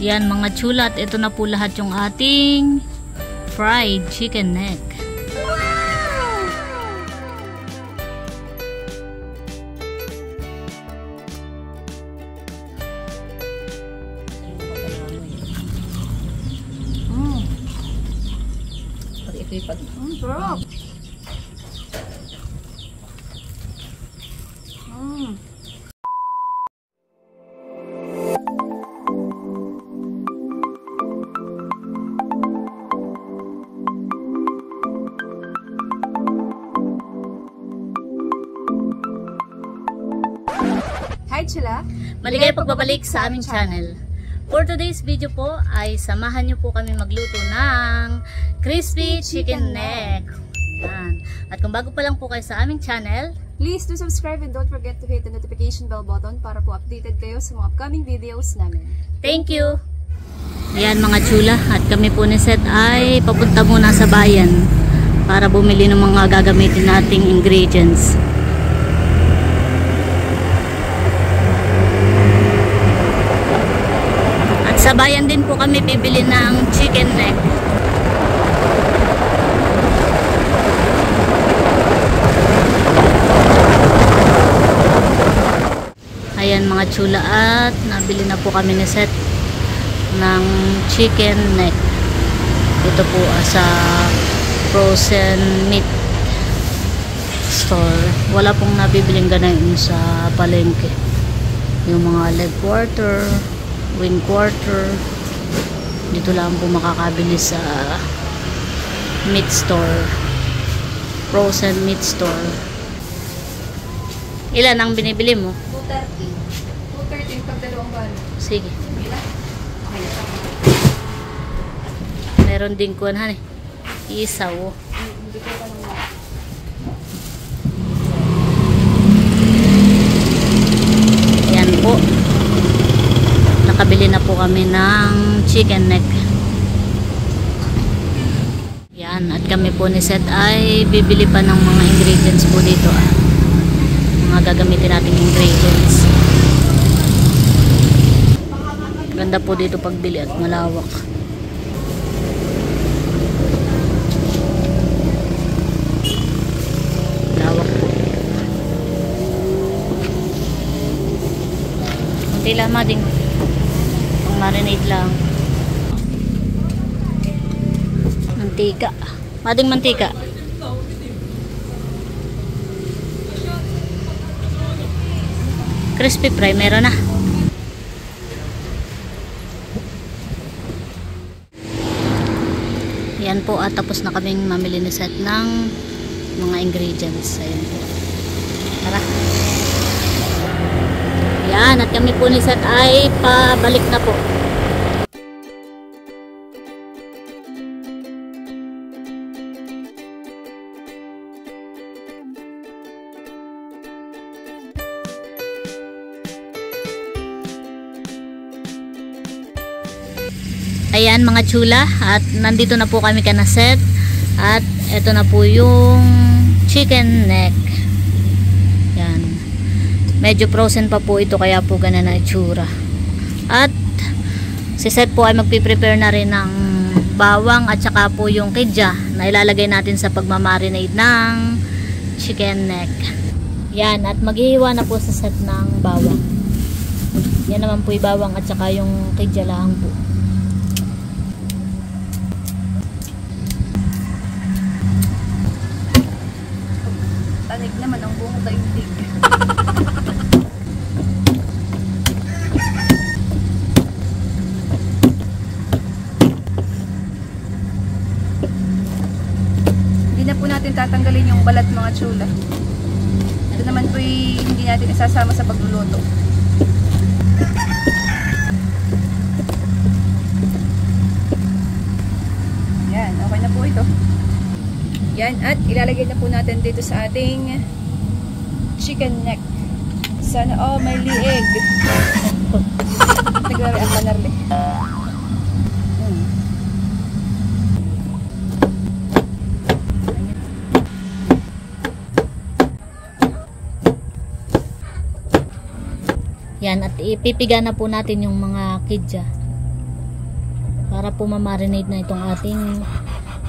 Yan mga chula, at ito na po lahat yung ating fried chicken neck. Sarap. Hi Chula! Maligay pagbabalik sa aming channel. For today's video po ay samahan nyo po kami magluto ng crispy chicken neck. Yan. At kung bago pa lang po kayo sa aming channel, please do subscribe and don't forget to hit the notification bell button para po updated kayo sa mga upcoming videos namin. Thank you! Yan mga chula, at kami po ni Seth ay papunta muna sa bayan para bumili ng mga gagamitin nating ingredients. Sa bayan din po kami bibili ng chicken neck. Ayan mga chula, at nabili na po kami ni Seth ng chicken neck. Ito po sa frozen meat store. Wala pong nabibiling ganayon sa palengke. Yung mga leg quarter, wing quarter, dito lang po makakabili sa meat store, frozen meat store. Ilan ang binibili mo? 230. 230 yung pagdalawang balo. Sige. Meron din kuhan isaw. Yan po, nakabili na po kami ng chicken neck. Yan, at kami po ni Seth ay bibili pa ng mga ingredients po dito. Mga gagamitin nating ingredients. Ganda po dito pagbili at malawak. Lawak po. Kunti lang mading marinate lang. Mantika. Mading mantika. Crispy fry meron na. Yan po, at tapos na kaming mamili ni Seth ng mga ingredients. Ayan po. Tara. Yan, at kami po ni Seth ay pabalik na po. Ayan mga chula, at nandito na po kami kana Seth, at eto na po yung chicken neck. Yan. Medyo frozen pa po ito, kaya po ganun na itsura. At si Seth po ay magpiprepare na rin ng bawang at saka po yung kidya na ilalagay natin sa pagmamarinate ng chicken neck. Yan, at maghihiwa na po sa Seth ng bawang. Yan naman po yung bawang at saka yung kidya lang po. Tanig naman ang buong daigdig. Hindi na po natin tatanggalin yung balat mga chula. Ito naman po hindi natin isasama sa pagluluto. Yan, okay na po ito. Yan, at ilalagay na po natin dito sa ating chicken neck. Sana, oh, may liig. Naglabi ang manarli. Yan, at ipipiga na po natin yung mga kidya. para po ma-marinate na itong ating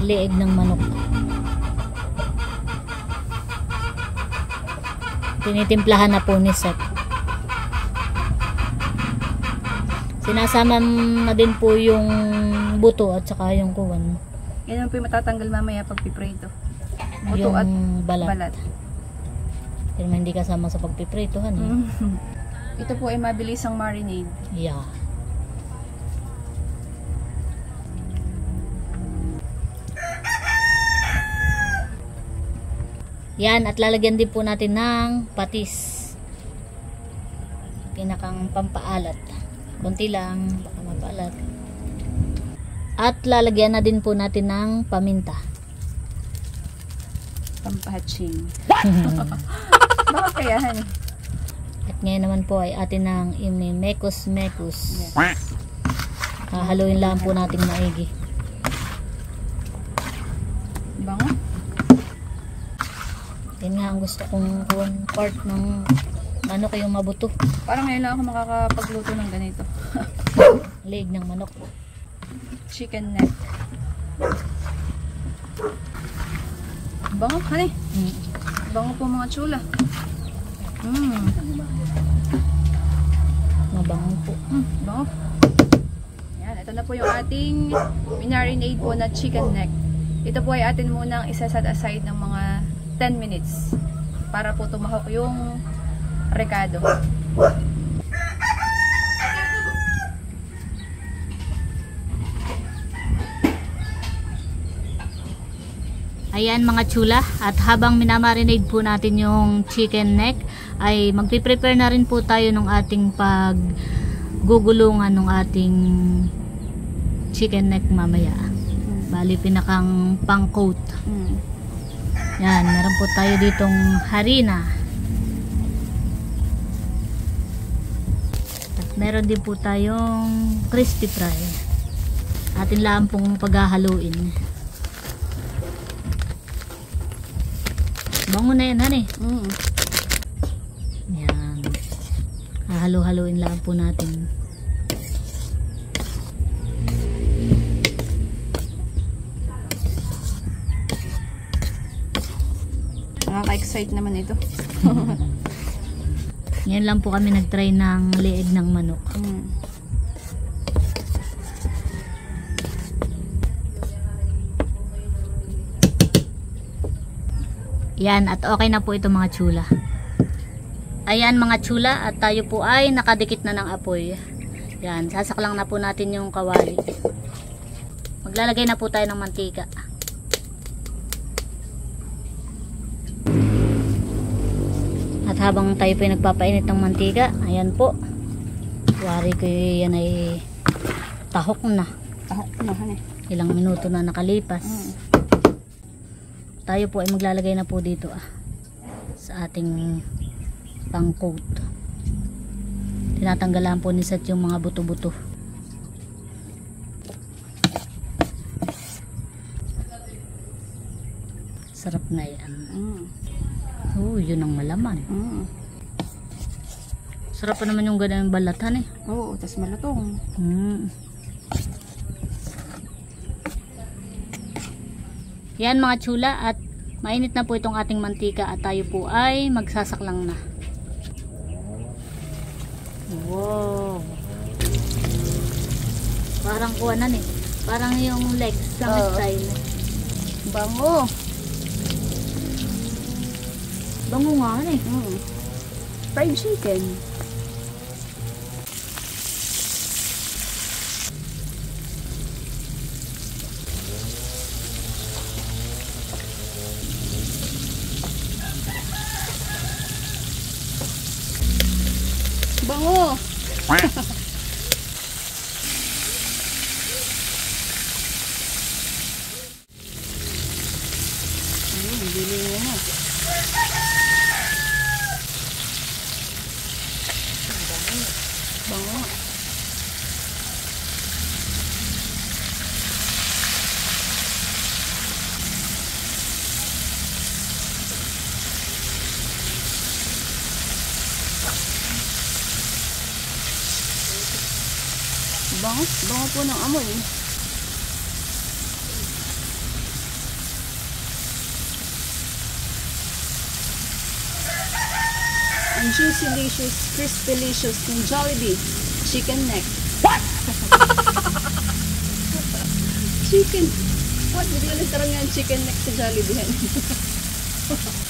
leeg ng manok. Tinitimplahan na po ni Seth. Sinasama na din po yung buto at saka yung kuwan. Yan po yung matatanggal mamaya pag piprito. Buto Yung at balat. Pero hindi kasama sa pagpipritohan. Ito po ay mabilisang marinade. Yeah. Yan, at lalagyan din po natin ng patis. Pinakang pampaalat. Kunti lang, baka mapaalat. At lalagyan na din po natin ng paminta. Pampahatching. Baka kayahan eh. At ngayon naman po ay atin ng imimekos-mekos. Yes. Hahaluin lang po natin maigi. Bango. Yan nga ang gusto kong part ng manok yung mabuto. Parang ngayon lang ako makakapagluto ng ganito. Leg ng manok. Chicken neck. Bango, honey. Bango po mga chula. Mabango po. Bango. Yan, ito na po yung ating minarinade po na chicken neck. Ito po ay atin munang isa-set aside ng mga 10 minutes para po tumahok yung rekado. Ayan mga chula, at habang minamarinade po natin yung chicken neck, ay magpiprepare na rin po tayo ng ating paggugulungan ng ating chicken neck mamaya. Bali pinakang pang-coat. Yan, meron po tayo ditong harina. At meron din po tayong crispy fry. Atin lang pong paghahaluin. Bango na yan, honey. Yan. Hahalo-haloin lang po natin. Nakaka-excite naman ito. Ngayon lang po kami nag-try ng leeg ng manok. Yan, at okay na po ito mga chula. Ayan mga chula, at tayo po ay nakadikit na ng apoy. Yan, sasaklang na po natin yung kawali. Maglalagay na po tayo ng mantika. At habang tayo po ay nagpapainit ng mantika, ayan po. Wari ko yan ay tahok na. Tahok na, honey. Ilang minuto na nakalipas. Tayo po ay maglalagay na po dito sa ating pang-coat. Tinatanggalan po ni Seth yung mga buto-buto. Sarap na yan. Yun ang malaman. Sarap pa naman yung ganang balatan eh. Oo, tas malutong. Yan mga chula, at mainit na po itong ating mantika at tayo po ay magsasaklang na. Wow! Parang kuwanan eh. Parang yung legs lang style. Bango! Bango nga eh. Fried chicken. Bango! Bili mo na. Bango. Bango po ng amoy. ang juicy-licious, crispy-licious ng Jollibee chicken neck. Chicken. What? Hindi ko lang nga ang chicken neck sa Jollibee.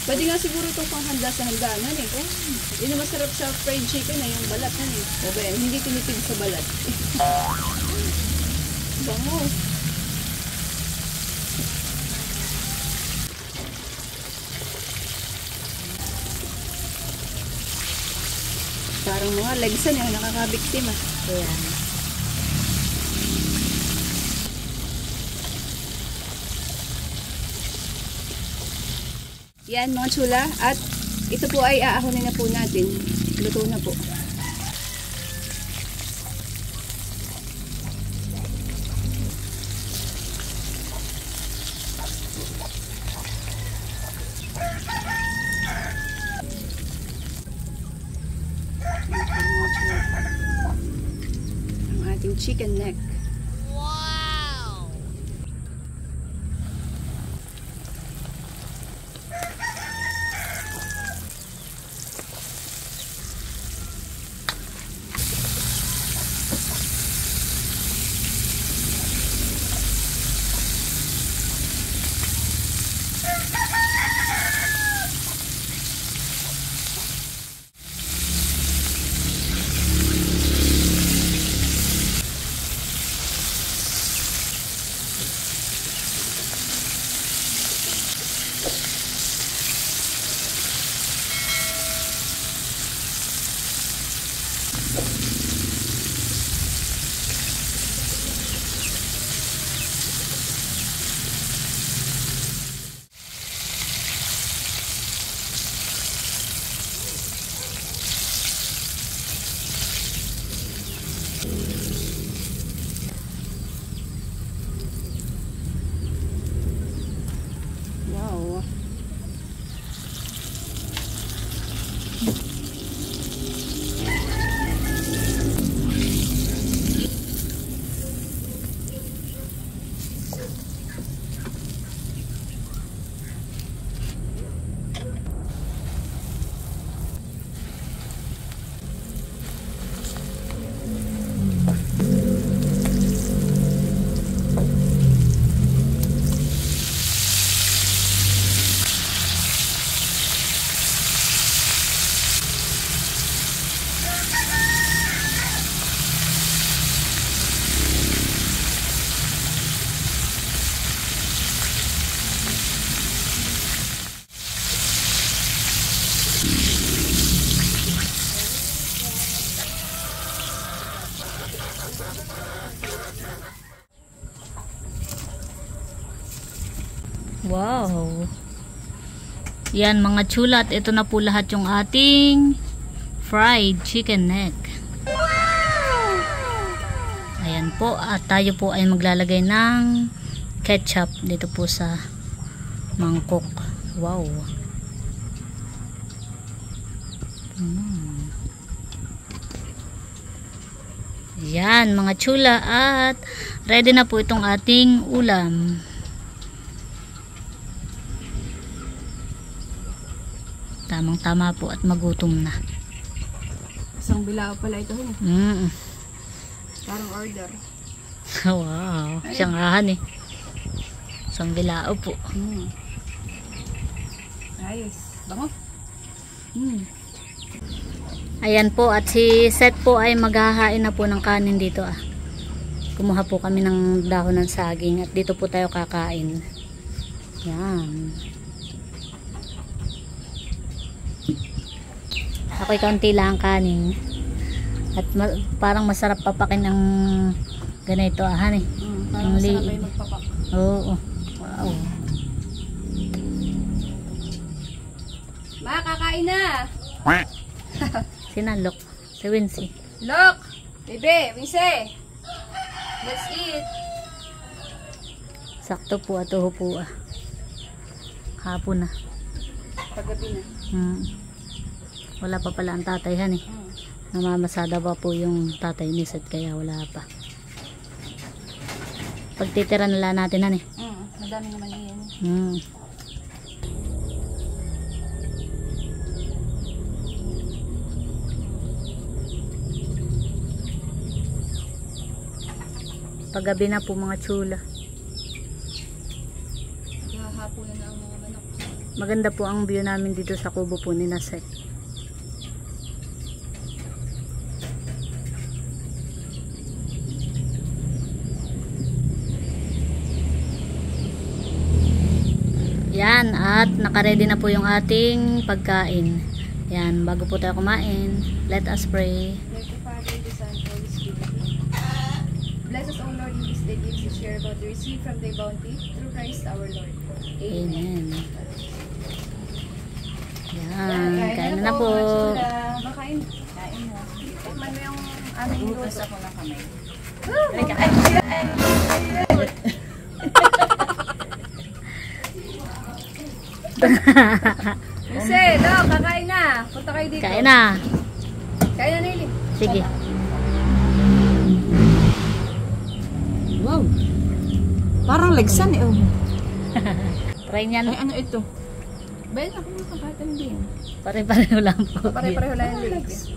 Pwede nga siguro itong panghanda sa hangganan eh. Yun ang masarap sa fried chicken eh, yung balat na eh. O ba yan, hindi tinipid sa balat. Bango. Parang mga legsan yung nakakabiktima. Ayan. Yan mga chula. At ito po ay aahonin na po natin. Luto na po. Ang ating chicken neck. Wow. Wow. Yan mga chula, at ito na po lahat yung ating fried chicken neck. Ayan po, at tayo po ay maglalagay ng ketchup dito po sa mangkok. Wow. Yan mga chula, at ready na po itong ating ulam. Tamang tama po at magutom na. Isang bilao pala ito. Parang order. Wow, siyanghahan eh. Isang bilao po. Ayos. Bango. Ayan po, at si Seth po ay maghahain na po ng kanin dito ah. Kumuha po kami ng dahon ng saging at dito po tayo kakain. Yan. Ako'y kaunti lang kanin. At parang masarap papakin ng ganito ahan eh. Parang masarap kayo magpapak. Oo. Wow. Makakain na! Sinalok. Si Wincy. Look! Bebe, Wincy! Let's eat! Sakto po at uho po ah. Hapon na. Paggabi na. Wala pa pala ang tatay han eh. Namamasada pa po yung tatay ni Seth, kaya wala pa. Pagtitira na lang natin han eh. Madami naman iyan. Paggabi na po mga chula. Hahapunan na ang mga manok. Maganda po ang view namin dito sa kubo po ni Naset. Yan, at nakaredy na po yung ating pagkain. Yan, bago po tayo kumain, let us pray. Like the Father, the Son, Holy Spirit. Bless us, O Lord, in this day, give us a share about the receive from thy bounty through Christ our Lord. Amen. Amen. Yan, kain na po. Makain. Kain na. Tikman mo yung aming luto. Ko ng kamay. Jose, lo, kakain na. Punta kayo dito. Kain na. Kain na, Nelly. Sige. Wow. Parang legsan eh. Oh. Try niyan. Ay, ano ito? Ben, ako mo kakatan din. Pare-pareho lang po. Pare-pareho lang yung legs.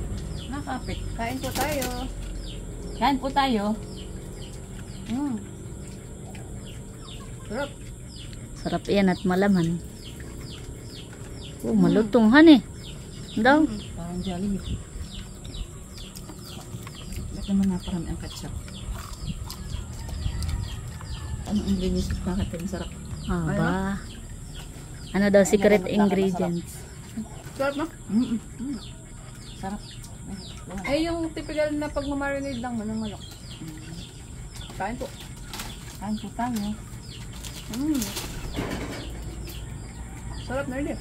Nakapit. Kain po tayo. Kain po tayo. Sarap. Sarap yan at malaman. Oh, malutong han eh. Daw. Parang Jollibee. Ba't naman naparami ang ketchup? Anong ingredients at bakit ang sarap? Aba. Ano daw secret ingredients? Sarap na. Sarap. Eh, yung typical na pagmamarinade lang ng manok. Kain po. Kain po tayo. Sarap na rin.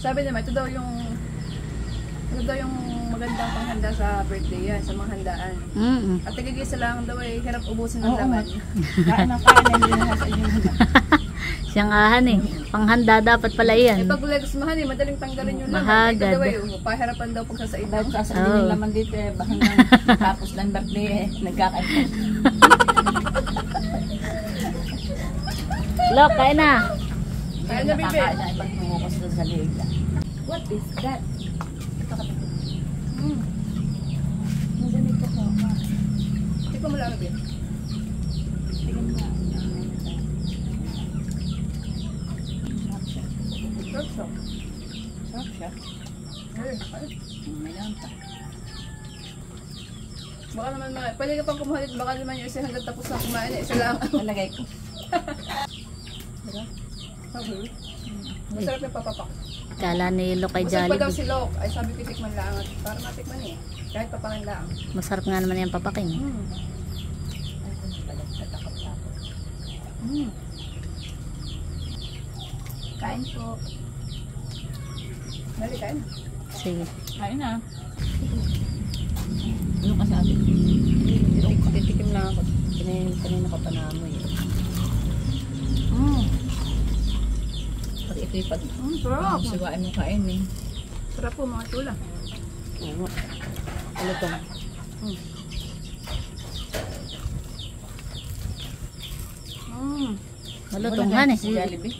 Sabi naman, ito daw yung magandang panghanda sa birthday yan, sa mga handaan. At tigigisa lang daw ay hirap ubusin ng laman. Kain na kain. Hindi na sa inyo. Siyang ahan eh. Panghanda dapat pala Eh yan. pag legs mahan eh, madaling tanggalin yung laman. Mahagad. Ito daw ay, pahirapan daw pag sasaid daw. Dahil sasabihin yung laman dito eh. Baka nang tapos ng birthday eh. Nagkakain. Look, kain na. Kain na, bibi. Nakakain na ibang tumukos doon sa liig. What is that? Masamig ko po. Tikman mo lang, bibi. Tingnan mo. Sarap siya. Sarap siya. Sarap siya. Ay. May lang pa. Baka naman, pwede ka pang kumuhalit, baka naman yung isa hanggang tapos na kumain, isa lang. Nalagay ko. Masarap yung papapak. Kala ni Lo kay Masarap pa daw Jollibee. si Lok. Ay sabi ko tikman lang. Para matikman eh. Kahit papakan lang. Masarap nga naman yung papakin. Kain po. Dali, kain. Sige. Kain na. Ano ka sa atin? Titikim lang ako. Kanina ka pa naamoy. Pag ito'y pag Sarap. siwain mo kain eh. Sarap po mga chula. Ano to? Malutong han eh. Jollibee.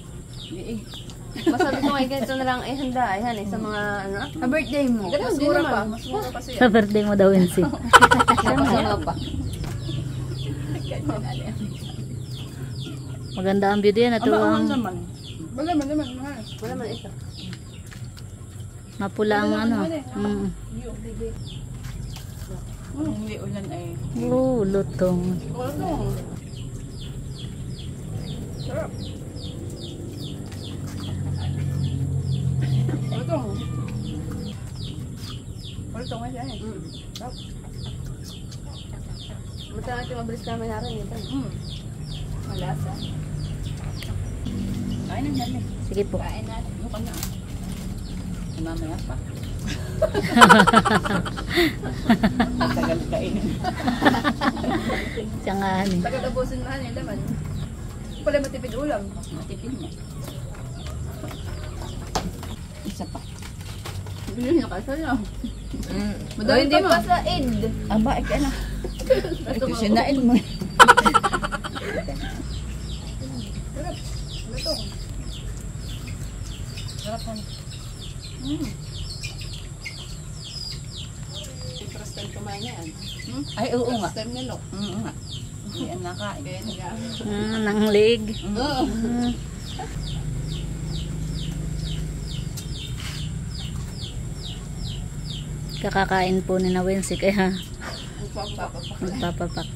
Liig. Masabi ko nga ganito na lang ay handa ayan sa mga ano sa birthday mo. Mas mura pa. Mas mura pa siya. Sa birthday mo daw yun si. Masama pa. Maganda ang view diyan. Ito ang naman. Wala man naman. Mahal. Wala man ito. mapula ang ano. Hindi ulan ay. Oh, lutong. Ano? Sarap. Ito. Ito nga siya eh. Sarap. Mata natin mabilis namin narin ito. Malasa. Kain ang dali. Sige po. Kain natin. Ano ka na? Mamaya pa. Tagal kainin. Siya nga han eh. Tagal-abusin mahal yung laman. Pala matipid ulam. Matipid niya. Isa pa. Bilhin niya kasi na. Madami hindi pa sa Eid. Aba, ikaw na. Ito sinain mo. Sarap. Ito. Sarap na. First time kumain yan. Ay, oo nga. Time nilo. Nga. Hindi ang nakain. Kaya nag Nang lig. Oo. Kakakain po ni na Wincy kaya papapak. magpapapak.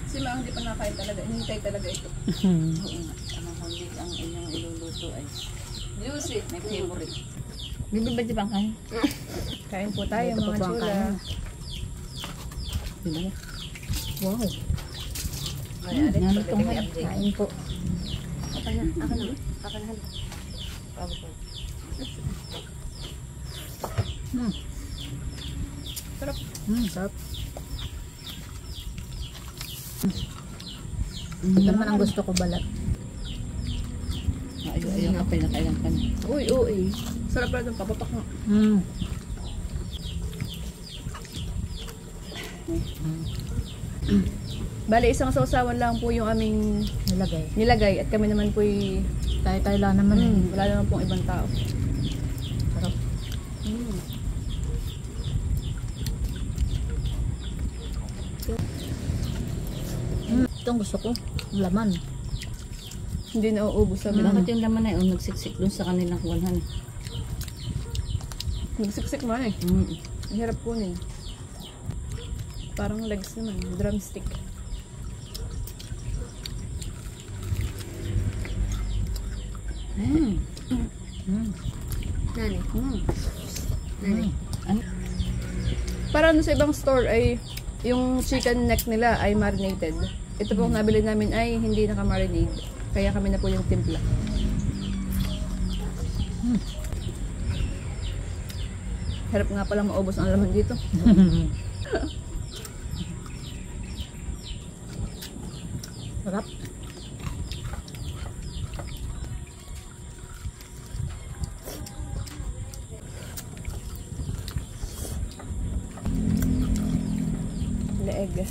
Si Mang hindi pa nakain talaga. Hinihintay talaga ito. Oo nga. Ang hindi ang inyong iluluto ay Lucy. may favorite. Bibi ba di bang kain? Kain po tayo Ito po mga po ang chula. kain. Diba? Wow. Nalutong kayo. Kain po. Ako na. Ako na. Sarap. Sarap. Ito naman ang gusto ko balat. Ayaw ka pinakailan ka na. Uy, uy. Sarap pala itong papapak nga. Bale, isang sausawan lang po yung aming Nilagay. nilagay at kami naman po Tayo lang naman. wala naman pong ibang tao. Sarap. Itong gusto ko. Laman. Hindi na uubos sabi Bakit namin. yung laman na yun nagsiksik dun sa kanilang kuwanhan? Nagsiksik man eh. Ang hirap kunin. Parang legs naman. Drumstick. Nani? Ano? Para sa ibang store ay yung chicken neck nila ay marinated. Ito pong nabili namin ay hindi naka-marinate. Kaya kami na po yung timpla. Harap nga pala maubos ang laman dito. Sarap. Leeg.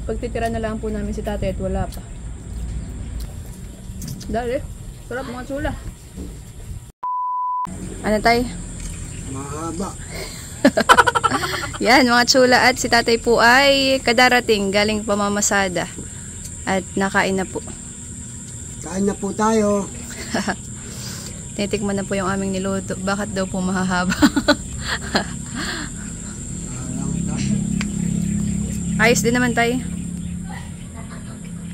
Pagtitira na lang po namin si tatay at wala pa. Dali. Sarap mga chula. Ano tay? Mahaba. Yan mga chula at si tatay po ay kadarating galing pamamasada. At nakain na po. Kain na po tayo. Titikman na po yung aming niluto. Bakit daw po mahahaba? Ayos din naman tay.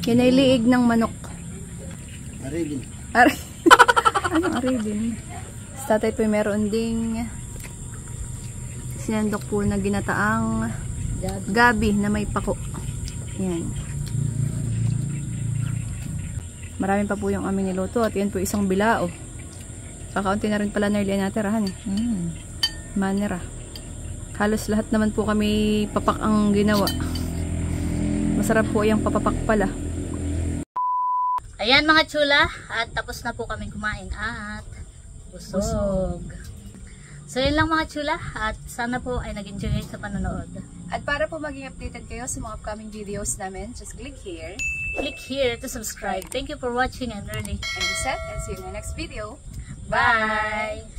Yan ay liig ng manok. Arili. Anong aridin? Sa tatay po meron ding sinandok po na ginataang gabi na may pako. Yan. Marami pa po yung aming niluto at yan po isang bilao. Kakaunti na rin pala na ilian natin rahan eh. Manera. Halos lahat naman po kami papak ang ginawa. Masarap po yung papapak pala. Ayan mga chula, at tapos na po kami kumain at busog. So yun lang mga chula, at sana po ay nag-enjoy kayo sa panonood. At para po maging updated kayo sa mga upcoming videos namin, just click here Click here to subscribe. Thank you for watching and learning. and set and see you in the next video. Bye!